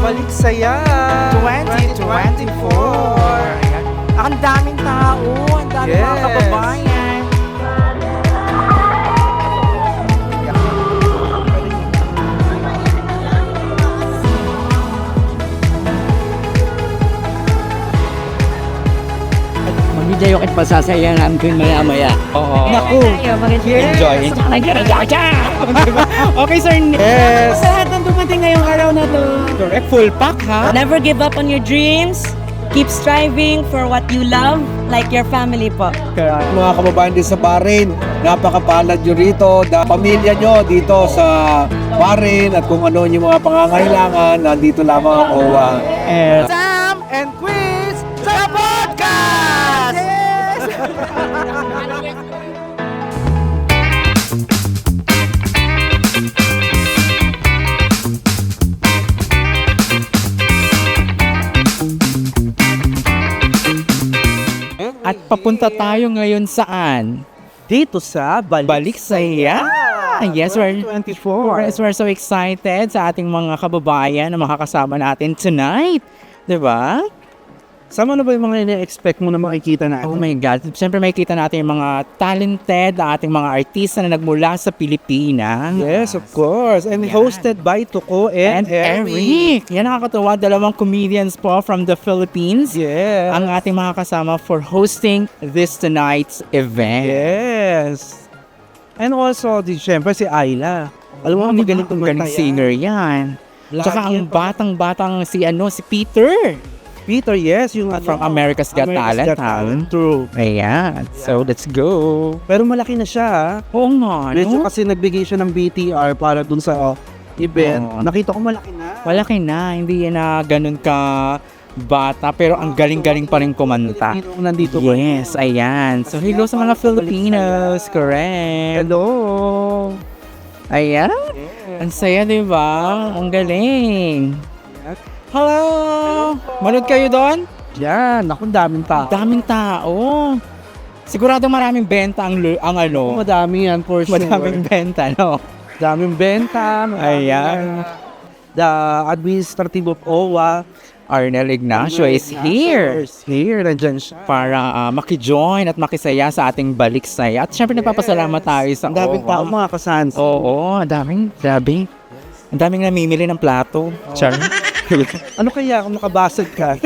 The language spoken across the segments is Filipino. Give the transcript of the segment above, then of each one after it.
Balik Saya 2024. Ayan. Ang daming tao, ang daming mga Yes. kababayan. Magdidayok at pasasaya namin maya-maya. Oo. Naku. Enjoy. Okay, Sir Nick. Yes. Sa lahat ng dumating ngayong araw na to. Correct, full pack ha? Never give up on your dreams. Keep striving for what you love, like your family po. Mga kababayan din sa Bahrain, napakapalad nyo rito, pamilya nyo dito sa Bahrain at kung ano yung mga pangangailangan, nandito lamang ang OWA. Sam and Quiz sa podcast! Yes! At papunta tayo ngayon saan? Dito sa Balik Saya! Yes, we're 24. Yes, we're so excited sa ating mga kababayan na makakasama natin tonight. Diba? Sama na ba yung mga ina-expect mo na makikita natin? Oh my God. Siyempre makikita natin yung mga talented na ating mga artista na nagmula sa Pilipinas. Yes, of course. And Yan. hosted by Tuko and Eric. Yan nakakatuwa. Dalawang comedians po from the Philippines. Yes. Ang ating mga kasama for hosting this tonight's event. Yes. And also, syempre si Ayla. Alam mo, Ang galing singer yan. Tsaka ang batang-batang si Peter. Peter, yes, yung From America's Got Talent. True. Ayan. So, let's go. Pero malaki na siya, ha? Oo nga, Medyo no? kasi nagbigay siya ng BTR para dun sa event. Oo. Nakita ko malaki na. Malaki na. Hindi yan na ganun ka bata. Pero ang galing-galing pa rin kumanta. Nandito pa. Yes, ayan. So, hello sa mga Filipinos. Correct. Hello. Ayan. Ang saya, di ba? Ang galing. Hello! Manood kayo doon? Yan, naku, daming tao. Daming tao. Sigurado maraming benta ang Madami yan, for sure. madaming benta, no? Daming benta. Ayan. The administrative of OWA. Arnel Ignacio is here Here, nandyan siya. para makijoin at makisaya sa ating Balik Saya. At syempre nagpapasalamat tayo sa Ang daming tao, mga kasans. Oo, daming. Ang daming namimili ng plato. Char. Ano kaya kung nakabasag ka?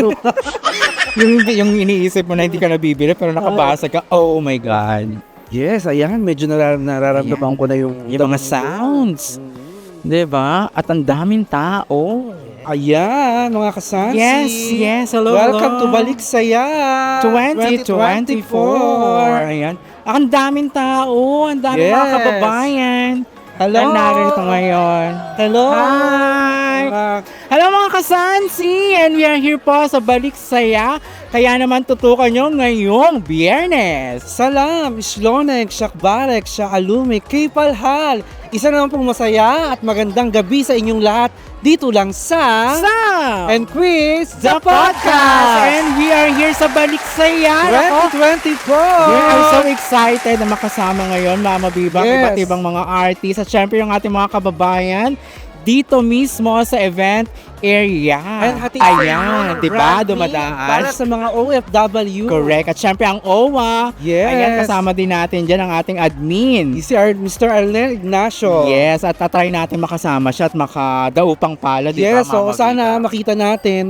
yung iniisip mo na hindi ka nabibili pero nakabasag ka. Oh my God. Yes, ayan, medyo nararamdaman ko na yung Yung mga sounds. Diba? At ang daming tao. Ayan, mga kasansi. Yes. Hello. Welcome to Balik Saya 2024. Ayan. Ang daming tao. Ang daming mga Yes. kababayan. Hello. Na narito ngayon. Hello. Hi. Hello mga kasansi. And we are here po sa Balik Saya. Kaya naman tutukan nyo ngayong Biyernes. Salam, Shlonek, Shakbarek, Shakalumik, Kipalhal. Isa naman pong masaya at magandang gabi sa inyong lahat dito lang sa Sam and Quiz the podcast. And we are here sa Balik Saya. Nako, 2024. we are so excited na makasama ngayon, Mama Bibang, Yes. iba't ibang mga artists. At syempre yung ating mga kababayan dito mismo sa event area. And hati Ayan, di ba? Brand new Dumadaan. para sa mga OFW. Correct. At syempre ang OWA. Yes. Ayan, kasama din natin dyan ang ating admin. Si Mr. Arnel Ignacio. Yes, at tatry natin makasama siya at makadaupang pala, di ba, Yes, so Mama sana Bibang? makita natin,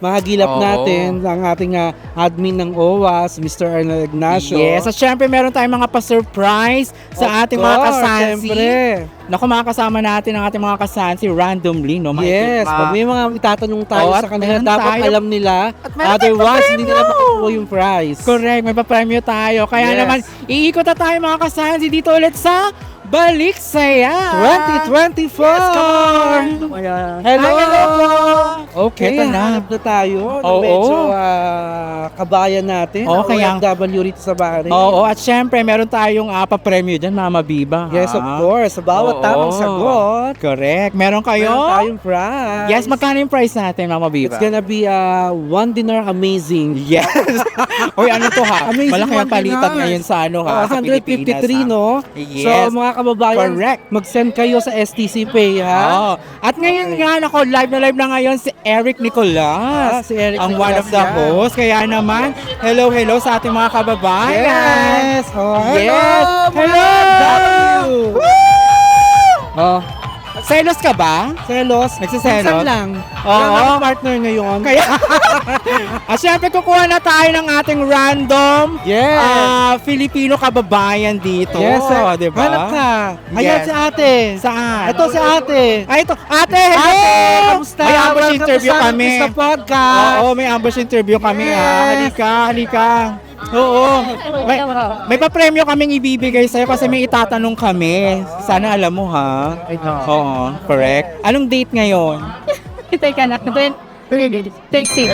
mahagilap Oo. natin ang ating admin ng OWA, si Mr. Arnel Ignacio. Yes, at syempre meron tayong mga pa-surprise sa ating mga kasansi. Siyempre. Naku, makakasama natin ang ating mga kasansi randomly, no? Yes, pag may mga itatanong tayo Oo, sa at kanila, meron dapat tayo- alam nila. At meron tayong Otherwise, hindi nila pa-premyo. makukuha yung prize. Correct, may pa-premyo tayo. Kaya Yes. naman, iikot na tayo mga kasansi dito ulit sa Balik Saya 2024! Yes, come on! Hello! Hi, hello po! Okay, Eto na. hanap na tayo. Oo. Medyo kabayan natin. Oo, kaya- OFW rito sa Bahrain. Oo, at syempre, meron tayong pa-premyo dyan, Mama Biba. Yes, of course. Sa bawat Oo. tamang sagot, Correct. Meron kayo? meron tayong prize. Yes, magkano yung price natin, Mama Biba? It's gonna be one dinner amazing. Yes. Uy, ano to ha? Amazing Malaki ang one palitan dinner. ngayon sa ano ha? Sa 153, Pilipinas, ha? no? Yes. So, mga kababayan, Correct. mag-send kayo sa STC Pay, ha? Oo. At ngayon nga, ako, live na ngayon si Eric Nicolas. Si Eric ang Nicolas one of the yan. hosts. Kaya naman, hello sa ating mga kababayan. Yes! Oh, Yes! Hello! Oh, Selos ka ba? selos. Nagsiselos? Minsan lang. Oo. Wala akong partner ngayon. Kaya, syempre kukuha na tayo ng ating random Yes. Filipino kababayan dito. Yes, sir. Di ba? Hanap ka. Ayan Yes. si ate. Saan? Ito si ate. Ay, ito. Ate, hello! Ate, kamusta? May ambush Welcome interview to San kami. Luis na podcast. Oo, may ambush interview kami. Yes. Halika. Oo. May papremyo kaming ibibigay sa'yo kasi may itatanong kami. Sana alam mo, ha? Oo, correct. Anong date ngayon? Teka na, 26.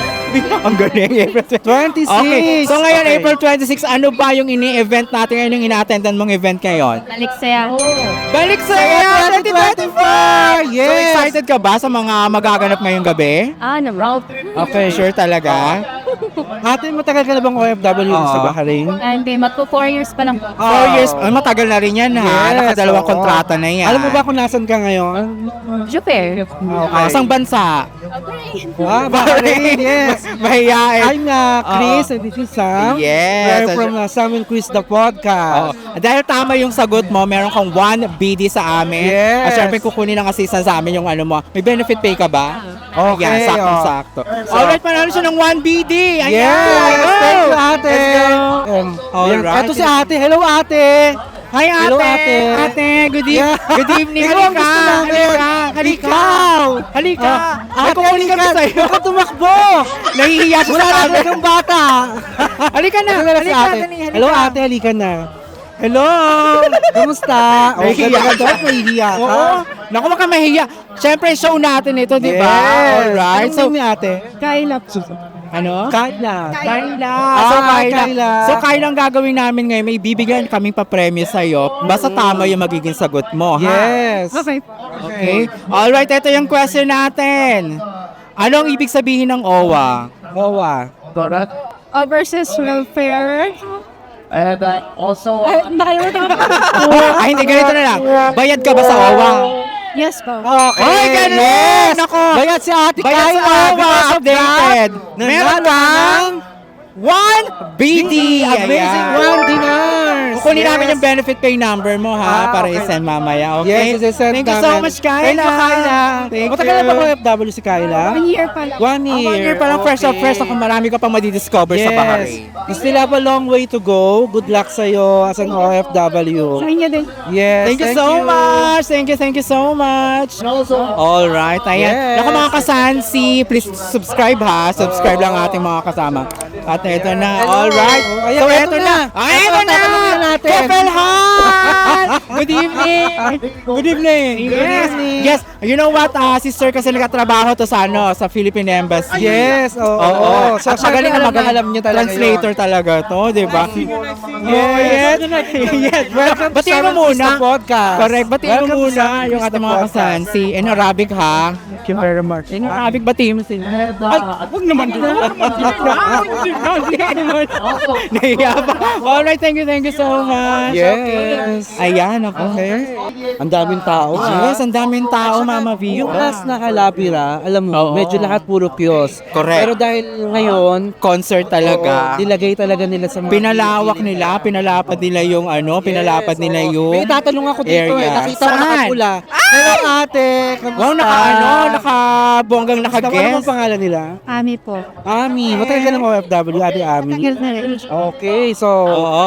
Ang galing, April 26. Okay, so ngayon, Okay. April 26, ano ba yung ini-event natin ngayon, yung ina-attendan mong event ngayon? Balik saya. Balik sa 2024! Yes. So excited ka ba sa mga magaganap ngayong gabi? Naman. Okay, sure talaga? Ate, matagal ka na bang OFW Oo. sa Bahrain? Hindi, magpo 4 years pa lang. 4 years, matagal na rin yan ha, Yes, nakadalawang oo. kontrata na yan. Alam mo ba kung nasan ka ngayon? Super. Sang bansa? Bahrain, yes. Mahiyain. I'm Chris and this is Sam. Yes. We're from Sam and Chris the Oo. podcast. Dahil tama yung sagot mo, meron kang 1 BD sa amin. Yes. At syempre kukunin ng assistance sa amin yung ano mo. May benefit pay ka ba? Okay, Yan, sakto-sakto. Alright, panalo siya ng 1 BD. Ayan. Yes! Thank you, ate! Let's go. Alright. Ito si ate. Hello, ate! Hi, ate. Hello, ate. Ate, good, Yeah. good evening. Ikaw ang gusto namin. Halika. Ikaw! Halika. May Ate, kukunin kami halika. sa'yo. Huwag ka tumakbo! Nahihiya siya Wala sa na camera. talagang bata! Halika na. Halika na si ate. dali, halika. Hello, ate. Halika na. Hello. Kamusta? Nahihiya ka ka. daw. Nahihiya ka. Oo. Naku, wag kang mahihiya. Siyempre, show natin ito, di ba? Alright. So, So, ni ate? Kayla. ano? Kyla. Kyla. Kyla. So, Kyla ang gagawin namin ngayon. May bibigyan kaming pa-premyo sa'yo. Basta tama yung magiging sagot mo, ha? Yes. Okay. Okay. Alright, ito yung question natin. Ano ang ibig sabihin ng OWA? Owa. Versus welfare. Nakalimutan ko. Ay, hindi. Ganito na lang. Bayad ka ba sa OWA? Yes po. Okay. Ay, ganun! Yes. Nako. Bayad si ate Bayad sa Kyla. OWA. Because of Updated. that, Meron nanalo kang 1 BD. Amazing Ayan. 1 dinars. Kukunin Yes. namin yung benefit pay number mo ha, para okay. i-send mamaya. Okay? Yes, i-send Thank you so namin. much, Kyla. Thank you, Kyla. Thank Matagal na you. ba OFW si Kyla? 1 year pa lang. 1 year. 1 year pa lang, fresh Okay. ako. Marami ka pang madidiscover sa Bahrain. You still have a long way to go. Good luck sa'yo as an OFW. Sa inyo din. Yes, Thank you so much. Thank you so much. All right, ayan. Yes. Naku mga kasansi, please subscribe ha. Subscribe lang ating mga kasama. At ito na. All right. Ayan, So eto ito na. na. Ay, ito na. tatanungin na natin. Kapelhan! Good evening. Good evening. Good Yes. evening. Yes. You know what, sister, kasi nagkatrabaho to sa sa Philippine Embassy. Yes, oo. Oo. So, At magaling na alam niyo talaga translator talaga to, di ba? Yes. Yes. Welcome to Batiin mo Seven muna. Krista Podcast. Correct. Batiin mo Welcome to muna Seven yung Krista ating mga Podcast. kasansi. In Arabic, ha? Thank you very much. In Arabic, batiin mo sila. Ay, huwag naman din. Nahiya pa. Alright, thank you so much. Yes. Ayan, ako. Okay. Ang daming tao. Yes, ang daming tao, Mama V. Yung last na Kalabira, alam mo, Oo. medyo lahat puro kiosk. Correct. Pero dahil ngayon, Concert talaga. dilagay talaga nila sa mga Pinalawak nila, pinalapad nila yung pinalapad nila yung May tatanong ako dito area. Nakita ko Saan? nakapula. Hello ate, kamusta? Wow, nakabonggang Ano bang naka-guest. pangalan nila? Ami po. Ami. Matagal ka ng OFW, ate Ami. Tagal na rin. Okay, so, Oo.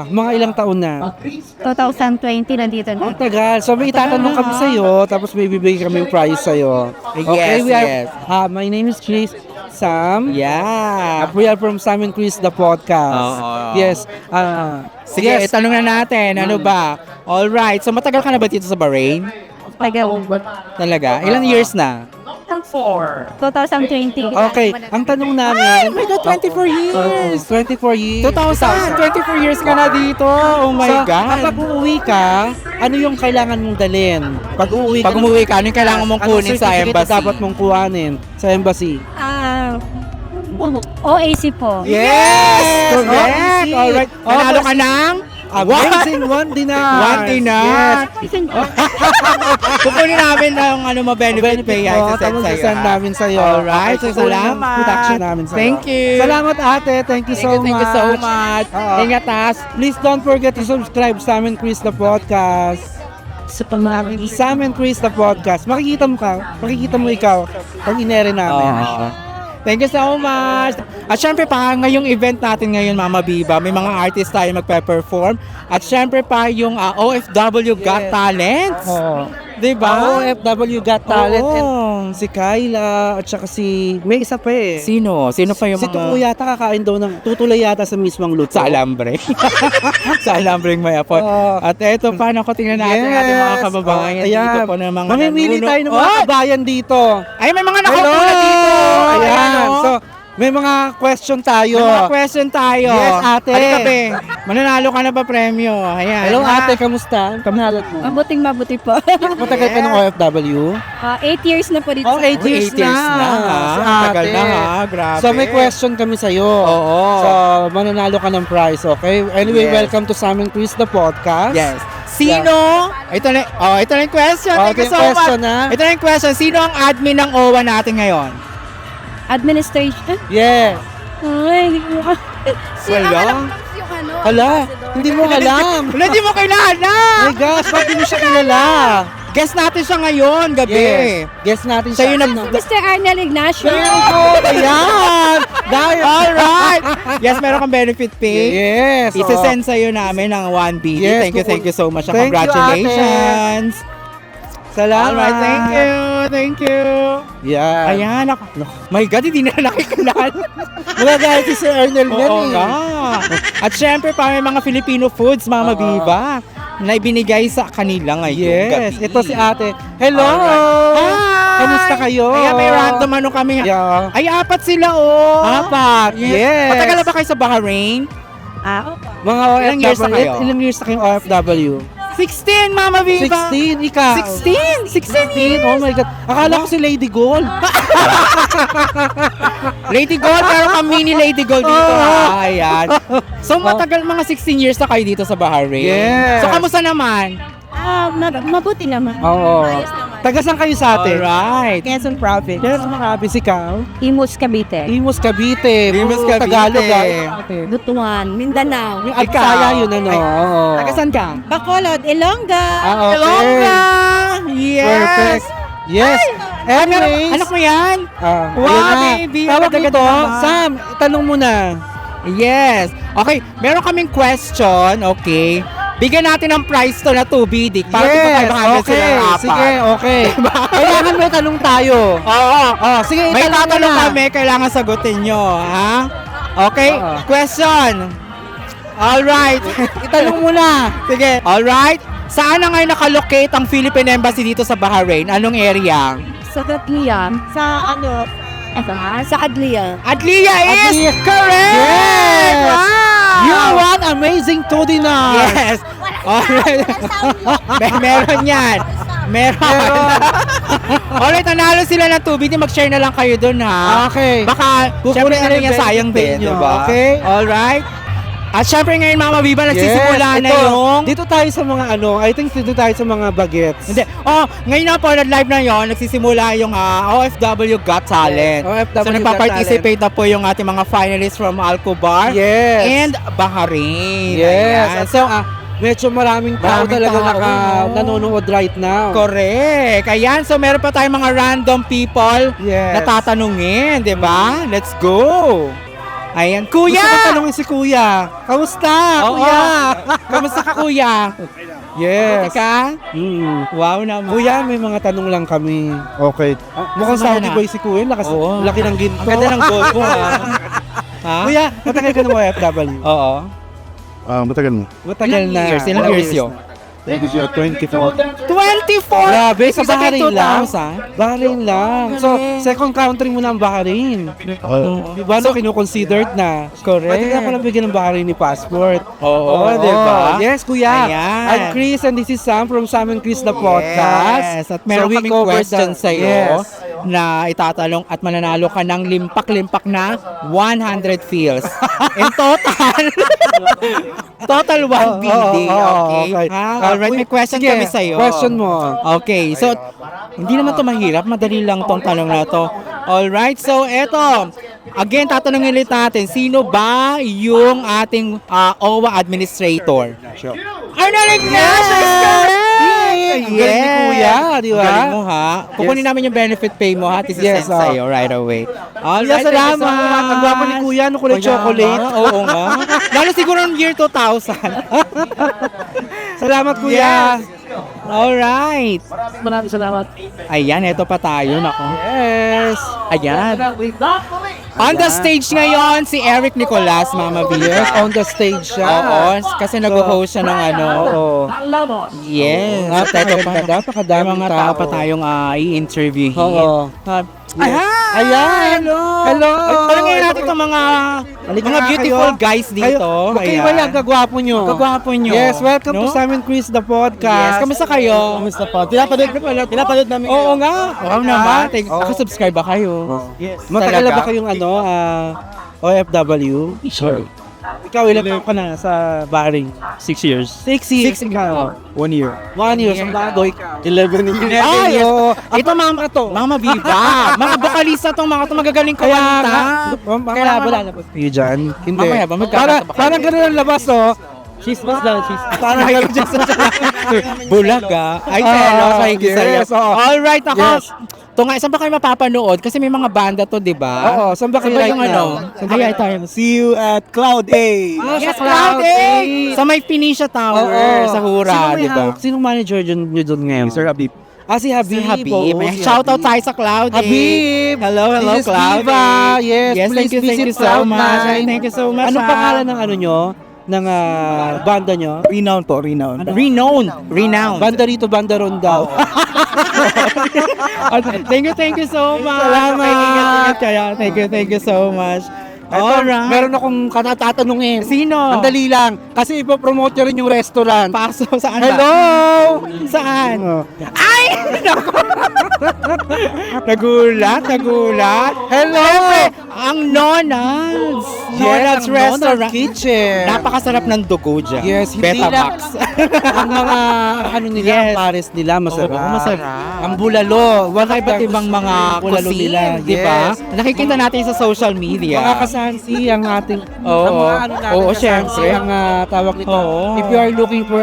mga ilang taon na? 2020 nandito Ang na. tagal. So, may itatanong kami sa'yo, tapos may bibigay kami yung prize sa'yo. Okay, Yes, yes. my name is Chris Sam. Yeah. We are from Sam and Chris, the podcast. Oo. Yes. Sige, yes. itanong na natin, ano ba? Alright, so matagal ka na ba dito sa Bahrain? Tagal. Talaga? Ilang years na? 2020. Okay, ang tanong namin... Oh my God, 24 years! 24 years. 24 years ka na dito! Oh my So, God! kapag uuwi ka, ano yung kailangan mong dalhin? Pag uuwi Pag umuwi ka, ano yung kailangan mong anong kunin sa certificate embassy? dapat mong kuhanin sa embassy? OAC po. Yes! Correct! OAC. Alright. Nanalo ka ng Amazing 1 dinar. 1 dinar. Yes. Kukunin namin ang ano mo benefit pay ay Oo, sa tapos sa'yo. send namin sa'yo. Alright, so Kukunin ang salamat. production namin sa'yo. Thank you. Salamat ate. Thank you so much. Thank you so much. Oo. Ingat tas. Please don't forget to subscribe sa amin, Chris the Podcast. Sa pamamagitan. Sa amin, Chris the Podcast. Makikita mo ikaw pag inere namin. Thank you so much. At syempre pa, ngayong event natin ngayon, Mama Biba, may mga artist tayo magpe-perform. At syempre pa, yung OFW Got Talents. Oo. Diba? OFW Got Talent. Oo. And si Kyla at saka si... May isa pa eh. Sino? Sino pa yung Si mga... Tuko yata kakain daw ng... Tutulay yata sa mismong luto. Sa alambre. Sa alambreng may apoy. Oo. At eto pa, naku, tingnan natin ating mga kababayan. Ayan. Dito po ng mga Mamimili nanuno. tayo ng mga Oh! kabayan dito. Ay, may mga nakaupo na dito. Ayan. oh. So, may mga question tayo. May mga question tayo. Yes, ate. Halika, be. Mananalo ka na ba premyo? Ayan. Hello ate, kamusta? Kamusta mo? Mabuting-mabuti po. Matagal pa ng OFW? 8 years na po dito. Oh, 8 years 8 years na. Si Tagal ate. na ha. Grabe. So may question kami sa'yo. Oo. So mananalo ka ng prize, okay? Anyway, Yes. welcome to Sam and Chris the Podcast. Yes. Sino? Ito na yung question. Oh, Thank you ito so yung question, much. ha? Ito na yung question. Sino ang admin ng OWA natin ngayon? Administration. Yes. Ay, hindi ko Wala. Hala, hindi mo alam. Wala, di mo kilala. My gosh, bakit mo siya kilala? Guess natin siya ngayon, gabi. Yes. Guess natin Siya siya. yung Mr. Arnel Ignacio. Very good. Ayan. Dahil. Alright. Yes, meron kang benefit pay. Yes. Isi-send sa'yo namin ng 1 BD. Yes, Thank you so much. Thank you, Congratulations. Salamat. Alright, thank you. Yeah. Ayan, ako. My God, hindi na nakikilala. Magagalit si Sir Arnel yan Oo eh. nga. At syempre, pa may mga Filipino foods, Mama Biba, na ibinigay sa kanila ngayon. Yes, gabi. ito si ate. Hello! Hi! Kamusta kayo? Ayan, may random ano kami. Yeah. Ay, 4 sila, oh. 4, yes. Matagal na ba kayo sa Bahrain? Mga Ilang years na kayo? Ilang years na kayong OFW? 16, Mama Biba. 16, ikaw. 16 Oh my God. Akala ko si Lady Gold. Lady Gold, pero kami ni Lady Gold dito. Oh. Ayan. So, matagal mga 16 years na kayo dito sa Bahrain. Yes. So, kamusta naman? Mabuti naman. Oo. Taga saan kayo sa atin? Alright. Quezon Province. Yes, makapis ikaw. Imus, Cavite. Imus, Cavite. Imus, Puro Cavite. Tagalog ate. Butuan, Mindanao. Yung Agsaya yun ano. Oo. Taga saan ka? Bacolod, Ilongga. Okay. Ilongga! Yes! Perfect. Yes. Anyways. Anak mo yan? Wow, Wow, baby. Tawag Ang nito. ganda naman. Sam, tanong mo na. Yes. Okay, meron kaming question, okay? Bigyan natin ng prize to na 2 BD. Para Yes, 500 sila ng apat. Sige, okay. Kailangan may tanong tayo. Oo. Oh, sige, May itanong mo tatanong na. kami, kailangan sagutin nyo, ha? Okay, Oo. question. Alright. Itanong mo na. Sige. Alright. Saan na ngayon nakalocate ang Philippine Embassy dito sa Bahrain? Anong area? Sa Adlia. Sa ano? Sa Adlia. Adlia is Adlia. correct! Yes! Wow! You won amazing 2 dinars. Yes! Alright. Meron yan. Meron. Alright, nanalo sila ng 2 BD. Mag-share na lang kayo dun, ha? Okay. Baka, Kukunin syempre na ano yung yan, sayang benefit din, nyo, diba? okay? Alright. At syempre ngayon, Mama Biba, nagsisimula na ito. yung... Dito tayo sa mga ano, I think dito tayo sa mga bagets. Hindi. Oh, ngayon na po, live na yon, nagsisimula yung OFW Got Talent. Yes, OFW So, nagpa-participate na po yung ating mga finalists from Alcobar Yes. and Bahrain. Ayan. Yes. So, medyo maraming tao Maraming talaga tao, no? nanonood right now. correct. Ayan. So, meron pa tayong mga random people Yes. na tatanungin, di ba? Let's go! Ayan. Gusto Kuya! ko tanongin si Kuya. Kamusta, Oo. Kuya? Kamusta ka, Kuya? Yes. Ka? Wow naman. Kuya, may mga tanong lang kami. Okay. Mukhang sumama Saudi na. boy si Kuya. Lakas, Oo. laki ng ginto. Ang ganda ng goal mo, ha? Ha? Kuya, matagal ka ng OFW. Oo. Matagal mo. Matagal na. Ilang years yun? 24. 24! Grabe, sa Ibig sabihin, Bahrain lang. 2000? Bahrain lang. So, second country mo na ang Bahrain. Diba, no, kinukonsidered na. Correct. Pwede ka pala bigyan ng Bahrain ni passport. Oo, diba? Yes, Kuya. Ayan. I'm Chris and this is Sam from Sam and Chris the Podcast. Yes, at meron So, we kaming covered question the- sa'yo Yes. na itatalong at mananalo ka ng limpak-limpak na 100 feels. In total, Total 1 building. Okay. Alright, may question Sige, kami sa'yo. question mo. Okay, so hindi naman to mahirap, madali lang tong tanong na to. Alright, so eto. Again, tatanungin ulit natin, sino ba yung ating OWA administrator? Arnel Ignacio is correct! Ang galing ni Kuya, di ba? Galing mo ha. Kukunin namin yung benefit pay mo ha. This is Yes, sa'yo right away. Alright, Kuya, salamat. Ang gwapo ni Kuya, ano kulay chocolate? Oo nga. Lalo siguro ng year 2000. Salamat, Kuya. Alright. Maraming salamat. Ayan, eto pa tayo. Nako. Yes. Ayan. On the stage ngayon, si Eric Nicolas, Mama B. Yes, on the stage siya. Oo, kasi nag-host siya ng ano. Oo. Yes. Napakadami May mga tao. tao pa tayong i-interviewin. Oo. Ayan! Ayan! Hello! Talangin natin itong mga beautiful guys dito. Okay, wala, ang kagwapo nyo. Kagwapo nyo. Yes, welcome No? to Simon Chris the Yes, Podcast. kamusta kayo? Kamusta po? Pinapanood namin. Oo nga. Oo naman. Oo. Nakasubscribe ba kayo? Yes. Matagal na Talaga? ba kayong OFW? Sure. Ikaw, ilan taon ka na sa Bahrain? 6 years. 6 years. Ikaw? 1 year. 1 year. Sa bago, ikaw? 11 years. Ah, yes. oo. Ito mama to. Mama Viva. Mga vokalista tong mga to magagaling kumanta. Mamaya ba lalabas kayo dyan? Hindi. Mamaya ba? Magkakanta ba kayo? Parang ganun ang labas, oh. Chispas lang, chispas. Parang ganun dyan sa Bulaga. Ay, telos. Ay, yes, oo. Alright, ako. Yes. Ito nga, saan ba kayo mapapanood? Kasi may mga banda to, di ba? Oo, saan ba kayo Saan ba right yung now? ano? Ay, tayo. See you at Cloud A. Yes, Cloud 8! Sa may Phoenicia Tower, sa Hura, di ba? Sinong manager nyo doon ngayon? Sir Habib. Si Habib. Si Habib. Oo, May si shoutout Habib. tayo sa Cloud 8. Habib! Hello, This is Cloud Diva. 8. Yes, Yes, please thank you visit so much. Cloud9. Thank you so much. Anong pangalan ng ano nyo? Ng banda nyo? Renown po, renown. Renowned. Banda rito, banda ron daw. Thank you so much. Salamat. Ingat kayo. Thank you so much. Alright. Meron akong tatanungin. Sino? Ang dali lang. Kasi ipopromote nyo rin yung restaurant. Paso, saan ba? Hello! Saan? Ay! Nagulat. Hello! Ang Nonald's. Yes, Nonald's ang Restaurant. Nonald's Kitchen. Napakasarap ng dugo dyan. Yes, hindi lang. Betamax. Ang mga ano nila, Yes. ang pares nila, masarap. Oo, masarap. Ang bulalo. One of Iba't the ibang mga bulalo cuisine, nila. di ba? Yes. Nakikita natin sa social media. Mga kasansi ang ating Oo. ang mga ano natin, Oo, kasansi syempre. ang tawag nito. Oo. If you are looking for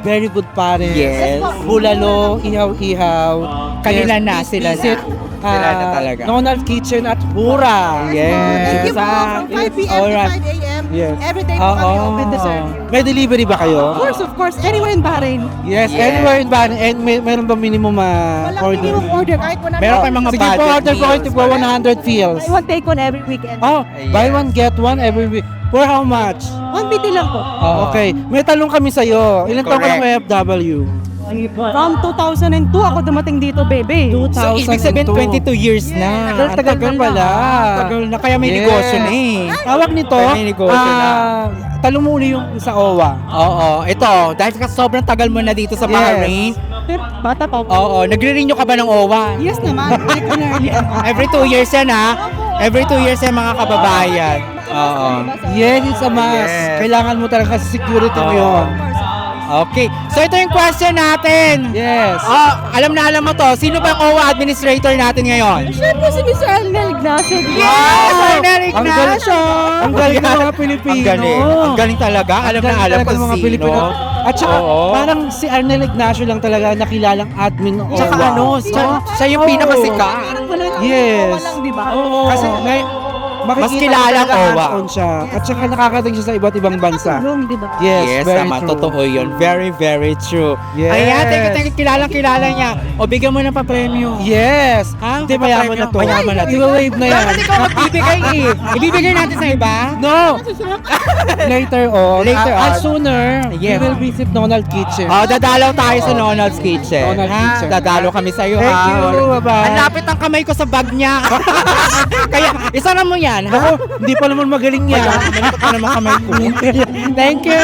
very good pares, Yes. bulalo, ihaw-ihaw, Kanila yes, na, please sila na. visit, Sila na talaga. Nonald's Kitchen at Hura. Yes. Thank you po. From 5 p.m. Alright. to 5 a.m. Yes. Every day po kami open to serve. May delivery ba kayo? Of course, anywhere in Bahrain. Yes, Yes. anywhere in Bahrain. And meron ba minimum Walang order? minimum order. Kahit 100. Meron kayong mga Sige po, budget order po meals. ito for 100 feels. I want take one every weekend. Oh, buy one, get one every week. For how much? 150 lang po. Okay. May talong kami sa'yo. Ilan taon ka ng OFW? From 2002 ako dumating dito, baby. So, ibig sabihin 22 years na. Ang Tagal na pala. Tagal na. Kaya may Yes. negosyo na eh. Tawag nito, Kaya may negosyo na. talong mo uli yung sa OWA. Oo. Ito, dahil sobrang tagal mo na dito sa Yes. Bahrain. Bata pa po. Oo. Nagre-renew ka ba ng OWA? Yes naman. Every 2 years yan ha. Every 2 years yan mga kababayan. Oo. Yes, it's a must. Yes. Kailangan mo talaga kasi security mo Oo. yun. Okay. So ito yung question natin. Yes. Oh, alam mo to. Sino ba ang OWA administrator natin ngayon? Siyempre si Mr. Arnel Ignacio. Yes! Arnel Ang galing- Ignacio! Ang galing ng mga Pilipino. Ang galing. Ang galing talaga. Alam na alam talaga kung ng mga sino. Pilipino. At saka, Oo. parang si Arnel Ignacio lang talaga nakilalang admin ng Tsaka OWA. ano, siya yung Oo. pinakasikat. Yes. Walang, di ba? Oo. Kasi Mas makikita kilala talaga OWA. hands-on siya. At saka nakakadating siya sa iba't ibang bansa. Room, di ba? Yes, very tama. true. Totoo yun. Very, very true. Yes. Ayan, thank you. Kilala niya. O, bigyan mo ng pa-premyo. Yes. Ha? Hindi, mayaman na to. Mayaman na to. I-wave na yan. Bakit ikaw magbibigay eh? Ibibigay natin sa iba? No! Later on. Later on. Sooner, Yes. we will visit Donald Kitchen. Oh, dadalaw tayo sa Nonald's Kitchen. Donald's ha? Kitchen. Dadalo kami sa iyo, Thank ha? you. Bye-bye. Ang lapit ng kamay ko sa bag niya. Kaya, isa na mo yan, ha? Ako, hindi pa naman magaling yan. Malapit pa naman kamay ko. Thank you.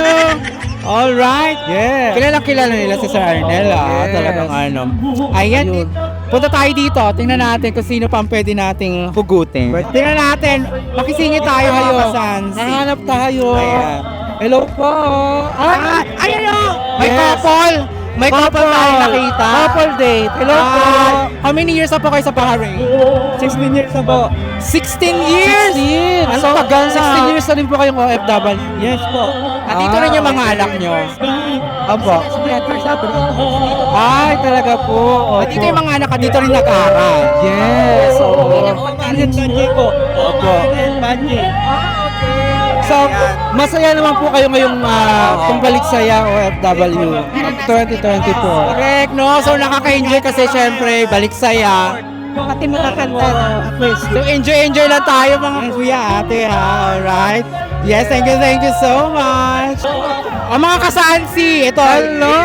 Alright. Yeah. Kilala nila si Sir Arnel, ha? Yes. Talagang ano. Ayan, Ayun. punta tayo dito. Tingnan natin kung sino pang pwede nating hugutin. Tingnan natin. Makisingit tayo, mga kasansi. Hahanap tayo. Ayan. Hello po. Ay, ano? May couple! May couple tayo nakita. Couple date. Hello po. How many years na po kayo sa Bahrain? 16 years na po. 16 years! 16. Ang So, tagal na. 16 years na rin po kayong OFW. Yes po. At dito rin yung mga anak nyo. Opo. Ay, talaga po. Opo. At dito yung mga anak at dito rin nag-aaral. Yes. Oo. po. Opo. So, masaya naman po kayo ngayong kumbalik saya OFW 2024. Correct, no? So nakaka-enjoy kasi syempre, balik saya. Pati makakanta. So enjoy lang tayo mga kuya, ate ha. Alright? Yes, thank you so much. Ang mga kasansi, ito. Hello!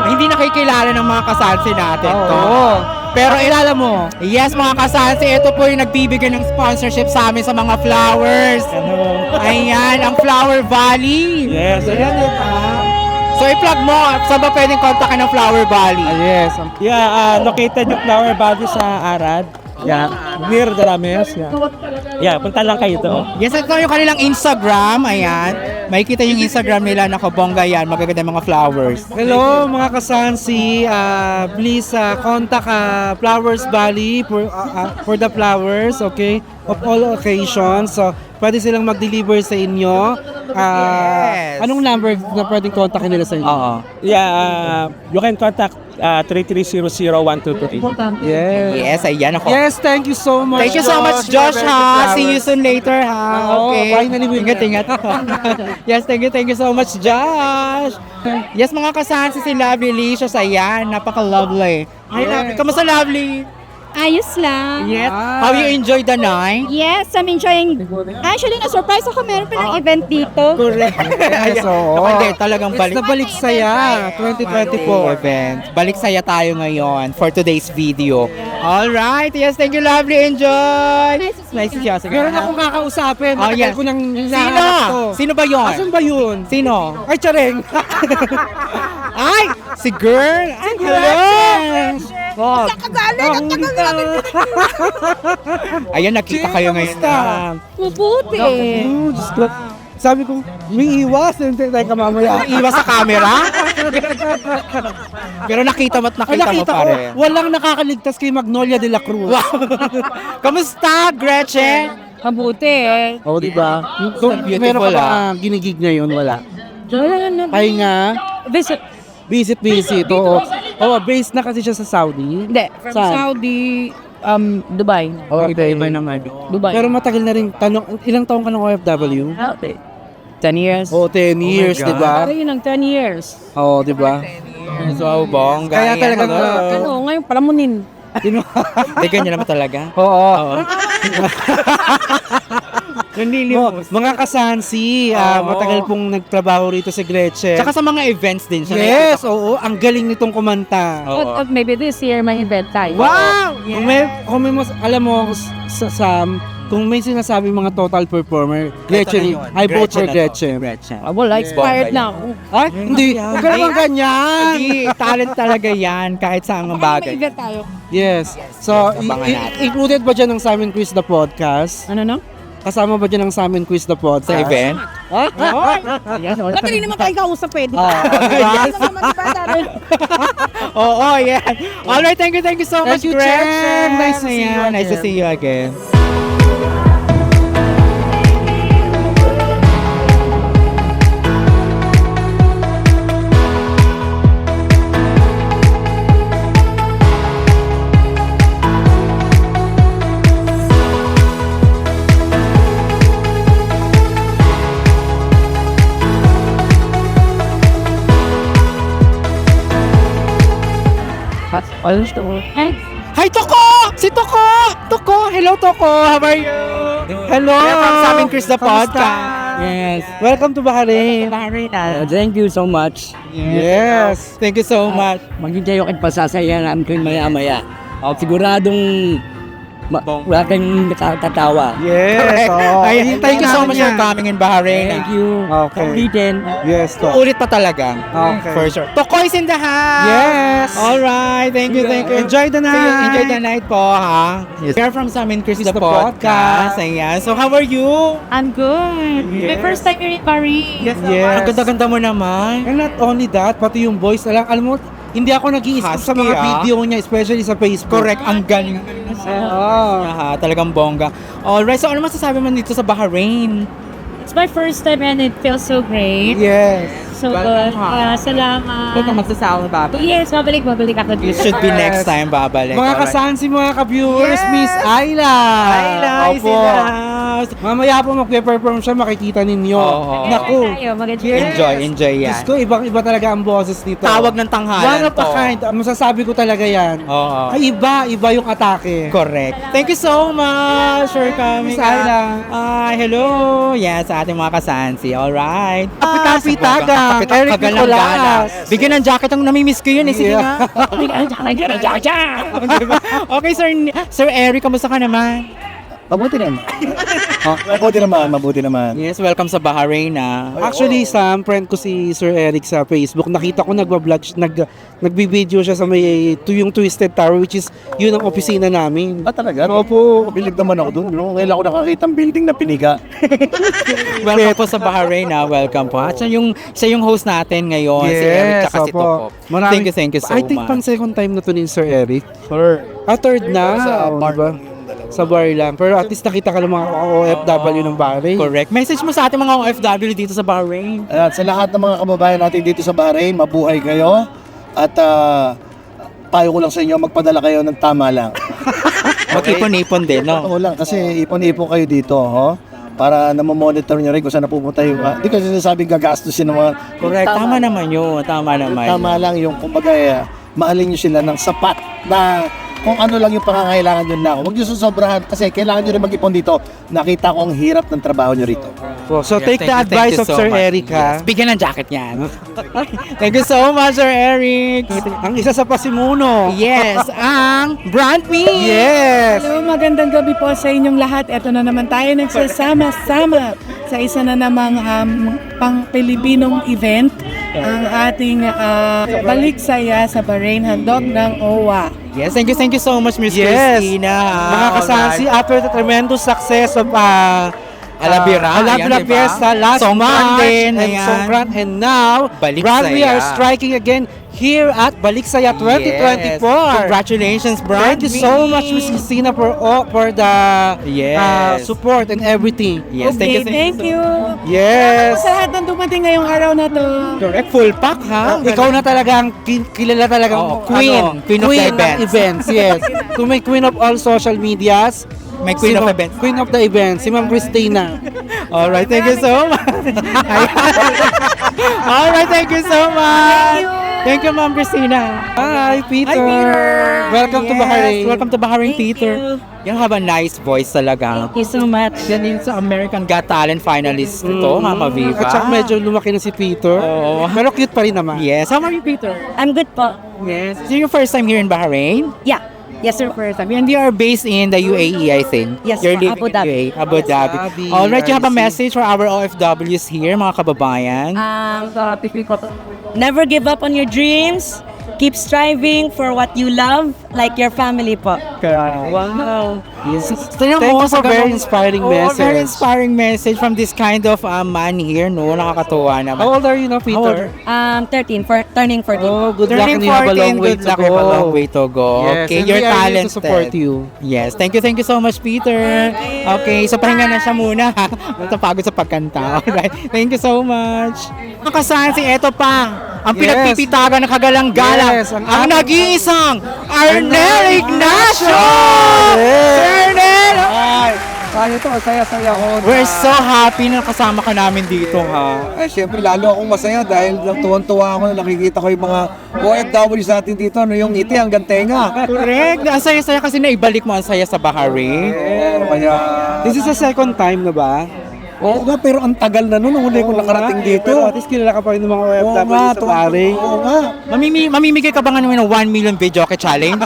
Hindi nakikilala ng mga kasansi natin to. Oo. Pero ilala mo, yes mga kasansi, ito po yung nagbibigay ng sponsorship sa amin sa mga flowers. Ayan, ang Flower Valley. Yes. Ayan, diba? So i-plug mo, saan ba pwedeng kontakin ng Flower Valley? Yes. Yeah, located yung Flower Valley sa Arad. Yeah, near the Rames. Yeah, punta lang kayo to. Yes, ito yung kanilang Instagram. Ayan. Makikita yung Instagram nila. Nakabongga yan. Magaganda mga flowers. Hello mga kasansi, please contact Flowers Valley for the flowers, okay? Of all occasions. So, pwede silang mag-deliver sa inyo. Yes. Anong number na pwedeng kontakin nila sa inyo? Oo. Yeah, you can contact 33001223. Yes. Yes, ayan ako. Yes, thank you so much. Thank you so much, Josh, ha. See you soon later, ha. Oo, Okay. finally, we met. Ingat. Yes, thank you so much, Josh. Yes, mga kasansi si Lovely Licious. Ayan, napaka-lovely. Hi, Lovely. Kamusta, Lovely? Ayos lang. Yes. How you enjoyed the night? Yes, I'm enjoying. Actually, na-surprise ako. Meron pa ng event dito. Correct. Yes, oo. Hindi, talagang It's the Balik Saya 2024. event. Balik saya tayo ngayon for today's video. Alright, yes, thank you, Lovely. Enjoy. Nice to see you. Meron akong kakausapin. Oh, Matagal yes. ko nang Sino? hinahanap to. Sino ba yon? Asan ba yun? Sino? Ay, Chareng. Ay, si girl. Ay, hello. Oh. Ayan, nakita kayo ngayon na. Mabuti. Oh, Diyos ko. Sabi ko, may iwas. Hindi tayo ka mamaya. Iwas sa camera? Pero nakita mo't Ay, nakita mo nakita pa ko, rin. walang nakakaligtas kay Magnolia de la Cruz. Kamusta, Gretchen? Mabuti eh. Oo, di ba? Beautiful, Meron ka ah. ba ginigig ngayon? Wala. Wala na. Pahinga. Visit. Visit. Oo. Oo, based na kasi siya sa Saudi. Hindi. From Saan? Saudi, Dubai. Okay. Iba naman. Dubai. Pero matagal na rin. Tanong, ilang taong ka ng OFW? 10 years. Oo, 10 years, di ba? Ay, yun ang 10 years. Oo, di ba? So, bongga. Kaya talagang, Ano, ngayon palamunin. Hindi, ganyan naman talaga. Oo. Nanlilimos. Mga kasansi, matagal pong nagtrabaho rito si Gretchen. Tsaka sa mga events din siya. Yes, oo. Ang galing nitong kumanta. Oo. Maybe this year may event tayo. Wow! Kung may alam mo, sa Sam, kung may sinasabi mga total performer, Gretchen, I vote for Gretchen. Wala, expired na ako. Ay, hindi. Huwag ka naman ganyan. Hindi, talent talaga yan kahit sa mga May bagay. event tayo. Yes. So, Abangan natin. included ba dyan ng Samin Quiz the Podcast? Ano no? Kasama ba dyan ng Samin Quiz the Podcast? Sa event? Dati rin naman tayo kausap pwede. Yes. Oo, yeah. Alright, thank you so much, Thank you, Gretchen. Chen. Nice to see you Ayan, Nice to again. see you again. Hi, Toko! Si Toko! Toko! Hello, Toko! How are you? Hello! Welcome sa aming Chris the Kamusta? Podcast. Yes. Welcome to Bahrain. Thank you so much. Yes. Thank you so much. Maghintay ako at pasasaya namin kayo maya-maya. Siguradong Wala kayong nakakatawa. Yes. Ay, thank you so much for coming. coming in Bahrain. Thank you. Okay. Ulitin. Yes, to. Ulit pa talaga. Okay. For sure. Tokoy's in the house! Yes. Alright, thank you, thank you. Enjoy the night. Enjoy the night po, ha? Yes. We're from Sam and Chris, the podcast. Ayan. So, how are you? I'm good. My first time here in Paris. Yes. Ang ganda-ganda mo naman. And not only that, pati yung voice na lang. Alam mo, hindi ako nag-i-skip sa Husky, mga ah. video niya, especially sa Facebook. Correct, ang galing. Oo. Aha, talagang bongga. Alright, so ano masasabi mo dito sa Bahrain? It's my first time and it feels so great. Yes. So good. Salamat. magsasawa ba? Yes, babalik ako You dito. should be next time babalik. Mga Alright. kasansi, mga ka-viewers, Yes. Miss Ayla. Ayla is Opo. in the house. Mamaya po magpe-perform siya, makikita ninyo. Oo. Naku. Tayo, maganda. Enjoy yan. Diyos ko, ibang-iba talaga ang boses nito. Tawag ng tanghalan One of a to. kind. Masasabi ko talaga yan. Oo. Ay, iba yung atake. Correct. Thank you so much for coming. Miss Ayla. Hello. Yes, sa ating mga kasansi. Alright. Kapitapitagang, Eric Nicolas. Bigyan ng jacket ang namimiss ko yun eh. Sige Yeah. nga. Diba? Okay, Sir Eric, kamusta ka naman? Mabuti naman. Mabuti naman. Yes, welcome sa Bahrain ah. Actually, Sam, friend ko si Sir Eric sa Facebook. Nakita ko nagbi-video siya sa yung Twisted Tower, which is yun ang opisina namin. Talaga? Opo. Bilib naman ako doon. Kailan ako nakakita ng building na piniga. Welcome po sa Bahrain ah. Welcome po. At siya yung host natin ngayon, si Eric tsaka si Toko. Maraming- Thank you so I think much. pang second time na to ni Sir Eric. Sir. Third na. Sa bar. Diba? Sa bar lang. Pero at least nakita ka ng mga OFW ng Bahrain. Correct. Message mo sa ating mga OFW dito sa Bahrain. At sa lahat ng mga kababayan natin dito sa Bahrain, mabuhay kayo. At payo ko lang sa inyo, magpadala kayo ng tama lang. Mag-ipon-ipon din, no? Oo lang, kasi ipon-ipon kayo dito, ho? Para namomonitor nyo rin kung saan napupunta yung... Hindi ko sinasabing gagastusin ng mga... Correct. Tama naman yun. Tama naman. Tama lang yung, kumbaga, maalin nyo sila ng sapat na kung ano lang yung pangangailangan nyo lang. Huwag nyo susobrahan kasi kailangan nyo rin mag-ipon dito. Nakita ko ang hirap ng trabaho nyo rito. So Yeah, take the thank advice you of so Sir much. Eric, ha? Yes. Bigyan ng jacket yan. Thank you so much, Sir Eric. Ang isa sa pasimuno. Yes, ang Brand Me. Yes! Hello, magandang gabi po sa inyong lahat. Ito na naman tayo nagsasama-sama sa isa na namang pang-Pilipinong event. Ang ating Balik Saya sa Bahrain Handog ng OWA. Yes, thank you so much, Miss Yes. Christina. Mga kasansi, after the tremendous success of Alabira, Alabira ayan, diba? Fiesta last Songkran March din, and ayan. Songkran, and now Balik we Saya. are striking again here at Balik Saya 2024. Yes. Congratulations, Brand Thank you so Me. much, Miss Christina, for the Yes. support and everything. Yes, Okay, thank you. Yes. Sa lahat ng dumating ngayong araw na to. Correct, full pack ha. Ikaw na talagang kilala talagang Oo, queen. Queen of the ng events. events. Yes. Kung may queen of all social medias, May queen of events. Queen of the events, si Ma'am Christina. Alright, thank you so much. Alright, thank you so much. Thank you, Ma'am Christina. Hi, Peter. Hi, Peter. Welcome to Yes, Bahrain. Welcome to Bahrain, Thank Peter. You have a nice voice talaga. Thank you so much. Yan yung sa American Got Talent finalist ito, Mama Viva. At saka medyo lumaki na si Peter. Oo. Pero cute pa rin naman. Yes, how are you, Peter? I'm good po. Yes. So your first time here in Bahrain? Yeah. Yes, sir, first time. And you are based in the UAE, I think. Yes, You're po, living Abu Dhabi. in UAE, Abu Dhabi. Dhabi, Alright, you have a I see. message for our OFWs here, mga kababayan. Never give up on your dreams. Keep striving for what you love, like your family po. Wow. Yes. Thank you for very inspiring message. Very inspiring message from this kind of man here, no? Nakakatuwa naman. How old are you now, Peter? 13, turning 14. Oh, good luck, and Turning you have a 14, long way good to luck, go. you have a long way to go. Yes, Okay, and you're we are here talented. to support you. Yes, thank you so much, Peter. Okay, so pahinga na siya muna. Natapagod sa pagkanta. Alright, thank you so much. Ang kasansi, eto pa. Ang Yes. pinagpipitagan ng kagalang-galang. Yes, ang ang ating- nag-iisang Arnel Ignacio! Yes. Sir Arnel! Kaya to, saya-saya ko. We're so happy na kasama ka namin dito, ha? Eh, syempre, lalo akong masaya dahil tuwan-tuwa ako na nakikita ko yung mga OFWs natin dito, no, yung ngiti hanggang tenga. Correct. Ang saya-saya kasi naibalik mo ang saya sa Bahrain. Eh, kaya... This is the second time na ba? Oo nga, pero ang tagal na nun, nung huli ko nakarating dito. Pero at least kilala ka pa rin ng mga Oo OFW nga, sa Bahrain. Oo nga. Mamimigay ka ba nga naman ng 1 million video okay challenge?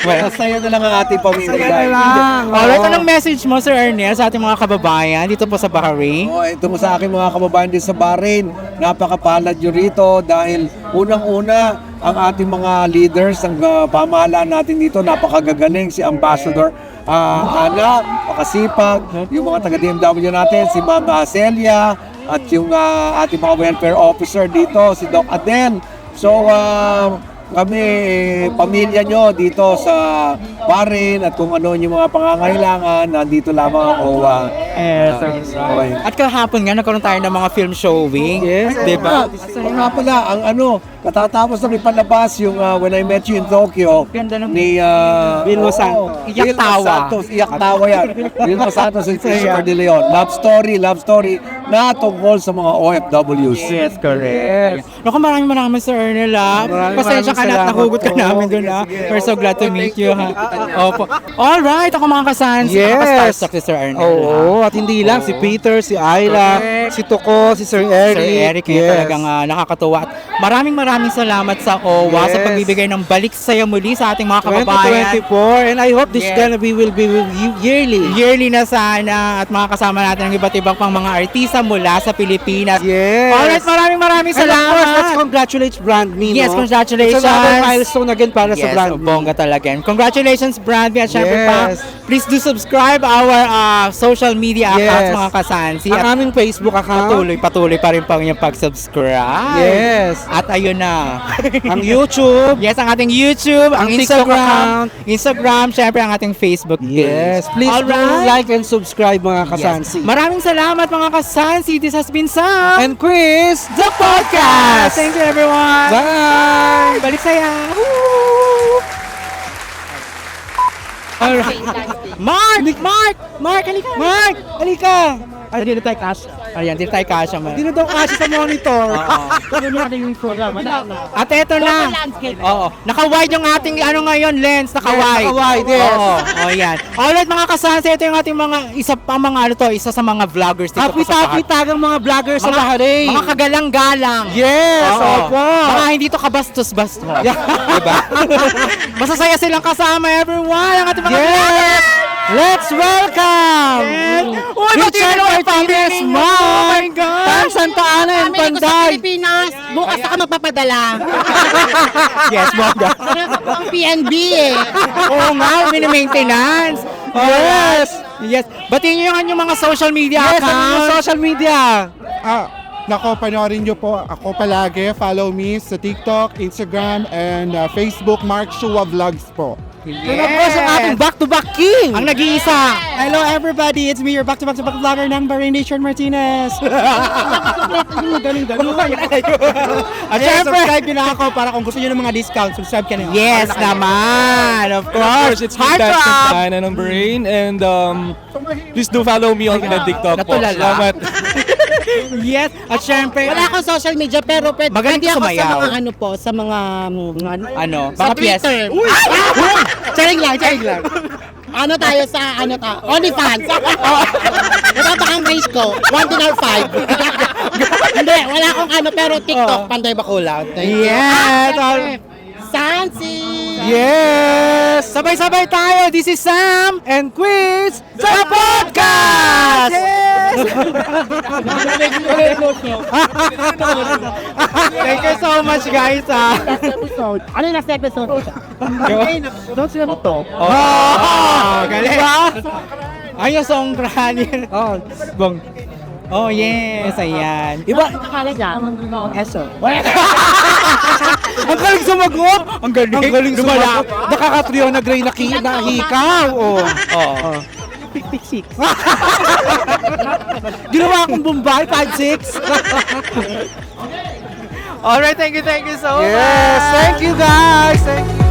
Well, sa'yo na lang ang ating pamimigay. Sige na lang. Alright, anong message mo, Sir Ernest, sa ating mga kababayan dito po sa Bahrain? Oh, ito mo sa akin mga kababayan din sa Bahrain. Napakapalad nyo rito dahil unang-una ang ating mga leaders ng pamahalaan natin dito napakagagaling si Ambassador Ana, pakasipag, yung mga taga-DMW natin, si Mama Celia at yung ating mga welfare officer dito, si Doc Aden. So, kami, pamilya nyo dito sa Bahrain at kung ano yung mga pangangailangan, nandito lamang ang OWA. Okay. At kahapon nga, nagkaroon tayo ng mga film showing. Yes. Diba? Oo nga pala, ang katatapos na ipalabas yung When I Met You in Tokyo Ganda ng- ni Vilma Santos. Iyak tawa. Iyak tawa yan. Vilma Santos and Christopher De Leon. Love story na tungkol sa mga OFWs. Yes, correct. Naku, maraming Sir Ernel, ha. Pasensya ka na at salamat nahugot ka po. namin doon, ha. We're so glad to meet you, ha. Opo. Alright, ako mga kasansi. Yes. Nakaka-starstruck si Sir Ernel. Oo, at hindi lang, si Peter, si Ayla, si Tuko, si Sir Eric. Sir Eric, kaya talagang nakakatuwa. At maraming salamat sa OWA sa Yes. pagbibigay ng balik saya muli sa ating mga kababayan. 2024, and I hope this Yes. will be with you yearly. Yearly na sana at mga kasama natin ng iba't ibang pang mga artista mula sa Pilipinas. Yes. Alright, maraming And of course, salamat. let's congratulate Brand Me, Yes, no? congratulations. It's another milestone again para sa Yes, Brand Me. bongga talaga. Congratulations, Brand Me. At syempre pa, Yes. please do subscribe our social media accounts, Yes. mga kasansi. Ang At aming Facebook account. patuloy pa rin pang yung pag-subscribe. Yes. At ayun na. Ang YouTube. Yes, ang ating YouTube, ang Ang TikTok Instagram, syempre ang ating Facebook page. Yes. Please do Alright. like and subscribe mga Yes. kasansi. Maraming salamat mga kasansi. This has been Sam, And Chris, the podcast. Thank you everyone. bye! Balik saya. Woo! Alright. Mark, halika. Mark, halika! Ay, dito tayo kasha. Ayan, dito tayo kasha, Mark. Dito daw kasi sa monitor. At eto na. Oo. Naka-wide yung ating ngayon, lens. Naka-wide. Yes, naka-wide, yes. Oo. Oh, yan. Alright, mga kasansi, ito yung ating isa sa mga vloggers dito po sa Bahrain. Kapit-kapitagang mga vloggers sa Bahrain. Mga kagalang-galang. Yes, Oo. opo. Mga hindi to kabastos-bastos. Diba? Masasaya silang kasama, everyone. Ang ating mga Yes! Let's welcome Uy, Richard Martinez, Oh Mark, my God! Tan Santa Ana and Panday. Pilipinas, bukas ako magpapadala. Yes, Bongga. Ang PNB eh. Oo nga, mini-maintenance. Yes! Yes. Batiin nyo yung inyong mga social media Yes, ang mga accounts. social media. Nako, panoorin nyo po ako palagi. Follow me sa TikTok, Instagram, and Facebook, Mark Shua Vlogs po. And of course, ang ating back-to-back king. Ang nag-iisa. Hello everybody, it's me, your back-to-back vlogger ng Bahrain, Richard Martinez. At Yes, syempre, subscribe nyo na ako para kung gusto nyo ng mga discount, subscribe ka na. yes naman. Of course. It's me, Dad Santana ng Brain, and please do follow me on TikTok po. Natulala. Salamat. Yes. At syempre, Wala akong social media pero Magaling pwede ako sumayaw. sa mga ano po, sa mga ano, sa baka piyes. Twitter. Charing lang. Ano tayo sa OnlyFans. Wala ba kang rate ko? 1 dinar 5. Hindi, wala akong pero TikTok, Panday Bakulang. Yes. Sansi! Yes! Sabay-sabay tayo. This is Sam And Quiz sa podcast! Yes! Thank you so much, guys. Ano yung last episode? Don't sila mo to. Oh, galing. Ayos ang kranin. Oh, bong. Oh, yes. Ayan. Iba, Nakala dyan. Eso. ang galing sumagot. Ang galing. Ang galing sumagot. Nakaka-trio na gray na hikaw. Oh. Oo. Pick-pick-six. Ginawa akong Bombay, 5-6. Alright, thank you so much. Yes, thank you guys. Thank you.